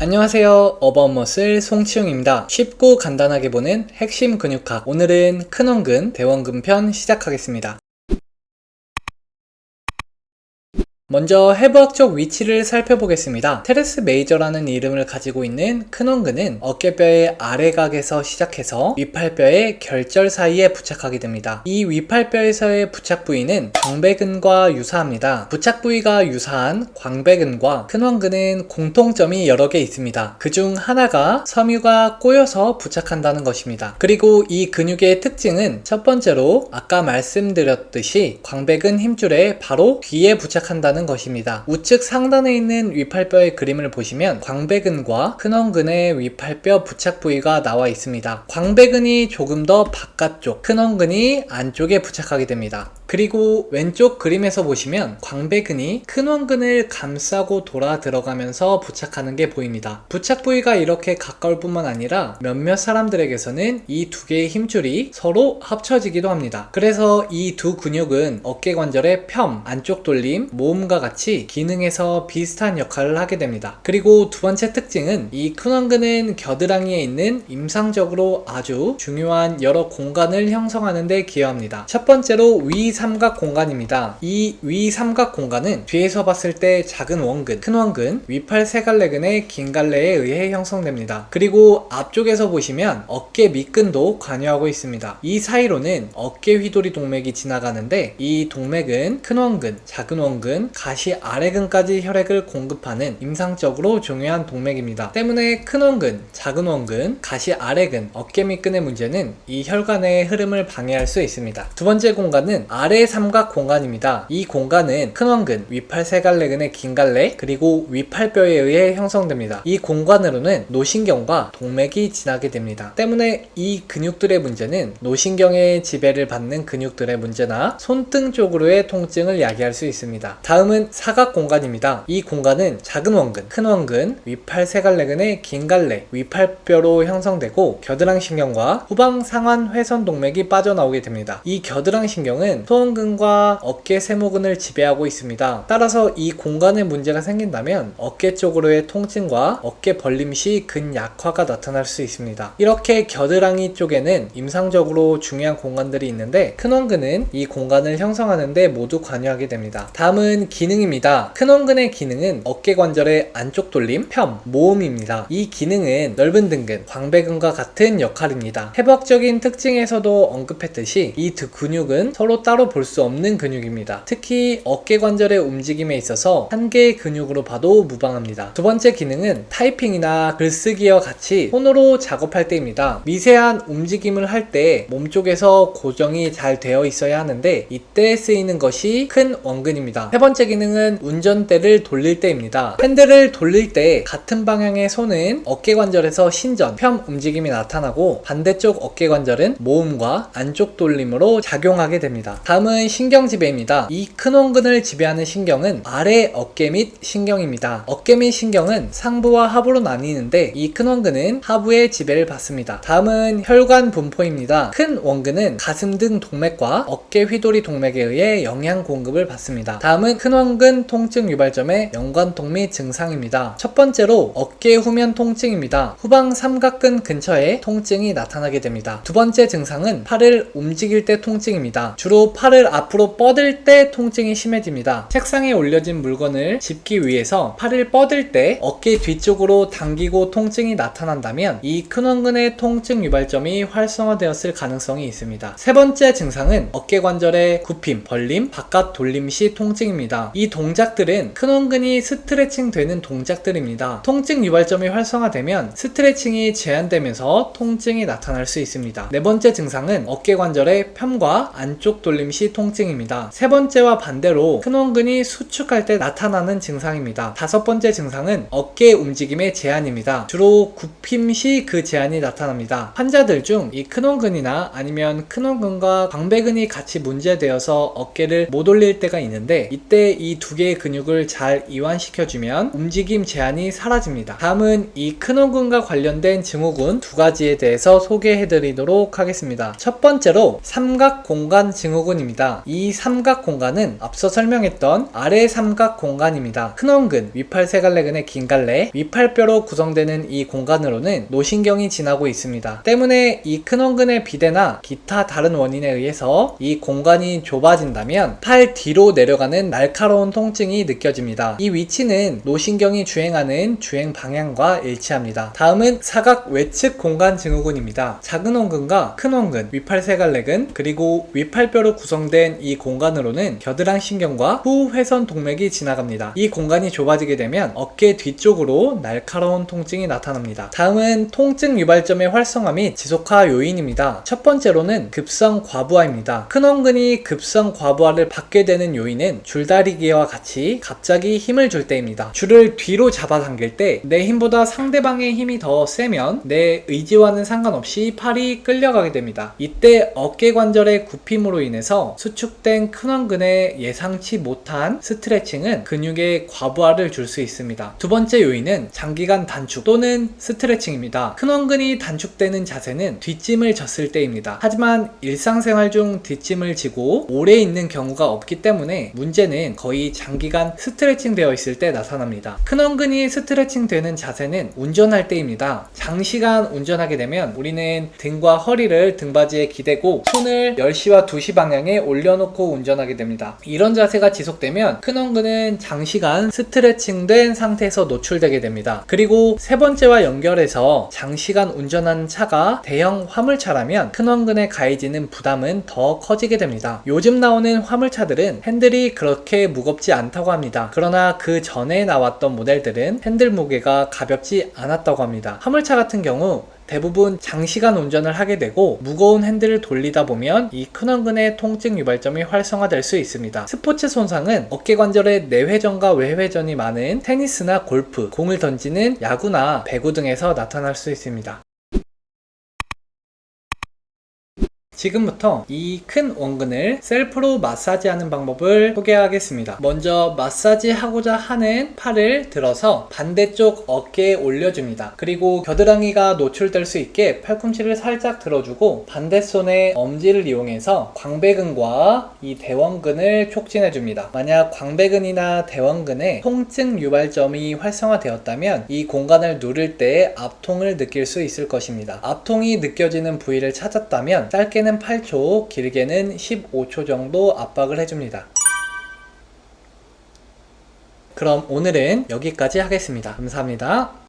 안녕하세요. 어바웃머슬 송치용입니다. 쉽고 간단하게 보는 핵심 근육학. 오늘은 큰원근, 대원근 편 시작하겠습니다. 먼저 해부학적 위치를 살펴보겠습니다. 테레스 메이저라는 이름을 가지고 있는 큰원근은 어깨뼈의 아래각에서 시작해서 윗팔뼈의 결절 사이에 부착하게 됩니다. 이 윗팔뼈에서의 부착 부위는 광배근과 유사합니다. 부착 부위가 유사한 광배근과 큰원근은 공통점이 여러 개 있습니다. 그중 하나가 섬유가 꼬여서 부착한다는 것입니다. 그리고 이 근육의 특징은 첫 번째로 아까 말씀드렸듯이 광배근 힘줄에 바로 뒤에 부착한다는 것입니다. 우측 상단에 있는 윗팔뼈의 그림을 보시면 광배근과 큰원근의 윗팔뼈 부착 부위가 나와 있습니다. 광배근이 조금 더 바깥쪽, 큰원근이 안쪽에 부착하게 됩니다. 그리고 왼쪽 그림에서 보시면 광배근이 큰원근을 감싸고 돌아 들어가면서 부착하는 게 보입니다. 부착 부위가 이렇게 가까울 뿐만 아니라 몇몇 사람들에게서는 이 두 개의 힘줄이 서로 합쳐지기도 합니다. 그래서 이 두 근육은 어깨 관절의 편, 안쪽 돌림, 모음과 같이 기능에서 비슷한 역할을 하게 됩니다. 그리고 두 번째 특징은 이 큰원근은 겨드랑이에 있는 임상적으로 아주 중요한 여러 공간을 형성하는 데 기여합니다. 첫 번째로 위 삼각 공간입니다. 이 위 삼각 공간은 뒤에서 봤을 때 작은 원근, 큰 원근, 윗팔 세갈래근의 긴 갈래에 의해 형성됩니다. 그리고 앞쪽에서 보시면 어깨 밑근도 관여하고 있습니다. 이 사이로는 어깨 휘도리 동맥이 지나가는데 이 동맥은 큰 원근, 작은 원근, 가시 아래근까지 혈액을 공급하는 임상적으로 중요한 동맥입니다. 때문에 큰 원근, 작은 원근, 가시 아래근, 어깨 밑근의 문제는 이 혈관의 흐름을 방해할 수 있습니다. 두 번째 공간은 아래 삼각 공간입니다. 이 공간은 큰 원근, 윗팔 세갈래근의 긴 갈래, 그리고 윗팔뼈에 의해 형성됩니다. 이 공간으로는 노신경과 동맥이 지나게 됩니다. 때문에 이 근육들의 문제는 노신경의 지배를 받는 근육들의 문제나 손등 쪽으로의 통증을 야기할 수 있습니다. 다음은 사각 공간입니다. 이 공간은 작은 원근, 큰 원근, 윗팔 세갈래근의 긴 갈래, 윗팔뼈로 형성되고 겨드랑신경과 후방 상완 회선 동맥이 빠져나오게 됩니다. 이 겨드랑신경은 소원근과 어깨 세모근을 지배하고 있습니다. 따라서 이 공간에 문제가 생긴다면 어깨 쪽으로의 통증과 어깨 벌림 시 근약화가 나타날 수 있습니다. 이렇게 겨드랑이 쪽에는 임상적으로 중요한 공간들이 있는데 큰 원근은 이 공간을 형성하는 데 모두 관여하게 됩니다. 다음은 기능입니다. 큰 원근의 기능은 어깨 관절의 안쪽 돌림, 편, 모음입니다. 이 기능은 넓은 등근, 광배근과 같은 역할입니다. 해부학적인 특징에서도 언급했듯이 이 두 근육은 서로 따로 볼 수 없는 근육입니다. 특히 어깨 관절의 움직임에 있어서 한 개의 근육으로 봐도 무방합니다. 두 번째 기능은 타이핑이나 글쓰기와 같이 손으로 작업할 때입니다. 미세한 움직임을 할 때 몸쪽에서 고정이 잘 되어 있어야 하는데 이때 쓰이는 것이 큰 원근입니다. 세 번째 기능은 운전대를 돌릴 때입니다. 핸들을 돌릴 때 같은 방향의 손은 어깨 관절에서 신전, 편 움직임이 나타나고 반대쪽 어깨 관절은 모음과 안쪽 돌림으로 작용하게 됩니다. 다음은 신경 지배입니다. 이 큰 원근을 지배하는 신경은 아래 어깨 밑 신경입니다. 어깨 밑 신경은 상부와 하부로 나뉘는데 이 큰 원근은 하부의 지배를 받습니다. 다음은 혈관 분포입니다. 큰 원근은 가슴 등 동맥과 어깨 휘도리 동맥에 의해 영양 공급을 받습니다. 다음은 큰 원근 통증 유발점의 연관통 및 증상입니다. 첫 번째로 어깨 후면 통증입니다. 후방 삼각근 근처에 통증이 나타나게 됩니다. 두 번째 증상은 팔을 움직일 때 통증입니다. 주로 팔을 앞으로 뻗을 때 통증이 심해집니다. 책상에 올려진 물건을 짚기 위해서 팔을 뻗을 때 어깨 뒤쪽으로 당기고 통증이 나타난다면 이 큰 원근의 통증 유발점이 활성화되었을 가능성이 있습니다. 세 번째 증상은 어깨 관절의 굽힘, 벌림, 바깥 돌림 시 통증입니다. 이 동작들은 큰 원근이 스트레칭 되는 동작들입니다. 통증 유발점이 활성화되면 스트레칭이 제한되면서 통증이 나타날 수 있습니다. 네 번째 증상은 어깨 관절의 편과 안쪽 돌림 시 통증입니다. 세 번째와 반대로 큰 원근이 수축할 때 나타나는 증상입니다. 다섯 번째 증상은 어깨 움직임의 제한입니다. 주로 굽힘 시 그 제한이 나타납니다. 환자들 중 이 큰 원근이나 아니면 큰 원근과 광배근이 같이 문제되어서 어깨를 못 올릴 때가 있는데 이때 이 두 개의 근육을 잘 이완시켜주면 움직임 제한이 사라집니다. 다음은 이 큰 원근과 관련된 증후군 두 가지에 대해서 소개해드리도록 하겠습니다. 첫 번째로 삼각 공간 증후군 부분입니다. 이 삼각 공간은 앞서 설명했던 아래 삼각 공간입니다. 큰 원근, 위팔 세갈래근의 긴 갈래, 위팔뼈로 구성되는 이 공간으로는 노신경이 지나고 있습니다. 때문에 이 큰 원근의 비대나 기타 다른 원인에 의해서 이 공간이 좁아진다면 팔 뒤로 내려가는 날카로운 통증이 느껴집니다. 이 위치는 노신경이 주행하는 주행 방향과 일치합니다. 다음은 사각 외측 공간 증후군입니다. 작은 원근과 큰 원근, 위팔 세갈래근, 그리고 위팔뼈로 구성된 이 공간으로는 겨드랑 신경과 후회선 동맥이 지나갑니다. 이 공간이 좁아지게 되면 어깨 뒤쪽으로 날카로운 통증이 나타납니다. 다음은 통증 유발점의 활성화 및 지속화 요인입니다. 첫 번째로는 급성 과부하입니다. 큰 원근이 급성 과부하를 받게 되는 요인은 줄다리기와 같이 갑자기 힘을 줄 때입니다. 줄을 뒤로 잡아당길 때 내 힘보다 상대방의 힘이 더 세면 내 의지와는 상관없이 팔이 끌려가게 됩니다. 이때 어깨 관절의 굽힘으로 인해서 수축된 큰 원근에 예상치 못한 스트레칭은 근육의 과부하를 줄 수 있습니다. 두 번째 요인은 장기간 단축 또는 스트레칭입니다. 큰 원근이 단축되는 자세는 뒷짐을 졌을 때입니다. 하지만 일상생활 중 뒷짐을 지고 오래 있는 경우가 없기 때문에 문제는 거의 장기간 스트레칭 되어 있을 때 나타납니다. 큰 원근이 스트레칭 되는 자세는 운전할 때입니다. 장시간 운전하게 되면 우리는 등과 허리를 등받이에 기대고 손을 10시와 2시 방향에 올려놓고 운전하게 됩니다. 이런 자세가 지속되면 큰 원근은 장시간 스트레칭된 상태에서 노출되게 됩니다. 그리고 세 번째와 연결해서 장시간 운전하는 차가 대형 화물차라면 큰 원근에 가해지는 부담은 더 커지게 됩니다. 요즘 나오는 화물차들은 핸들이 그렇게 무겁지 않다고 합니다. 그러나 그 전에 나왔던 모델들은 핸들 무게가 가볍지 않았다고 합니다. 화물차 같은 경우 대부분 장시간 운전을 하게 되고 무거운 핸들을 돌리다 보면 이 큰 원근의 통증 유발점이 활성화될 수 있습니다. 스포츠 손상은 어깨 관절의 내회전과 외회전이 많은 테니스나 골프, 공을 던지는 야구나 배구 등에서 나타날 수 있습니다. 지금부터 이 큰 원근을 셀프로 마사지하는 방법을 소개하겠습니다. 먼저 마사지하고자 하는 팔을 들어서 반대쪽 어깨에 올려줍니다. 그리고 겨드랑이가 노출될 수 있게 팔꿈치를 살짝 들어주고 반대손의 엄지를 이용해서 광배근과 이 대원근을 촉진해줍니다. 만약 광배근이나 대원근에 통증 유발점이 활성화되었다면 이 공간을 누를 때 압통을 느낄 수 있을 것입니다. 압통이 느껴지는 부위를 찾았다면 짧게는 8초, 길게는 15초 정도 압박을 해줍니다. 그럼 오늘은 여기까지 하겠습니다. 감사합니다.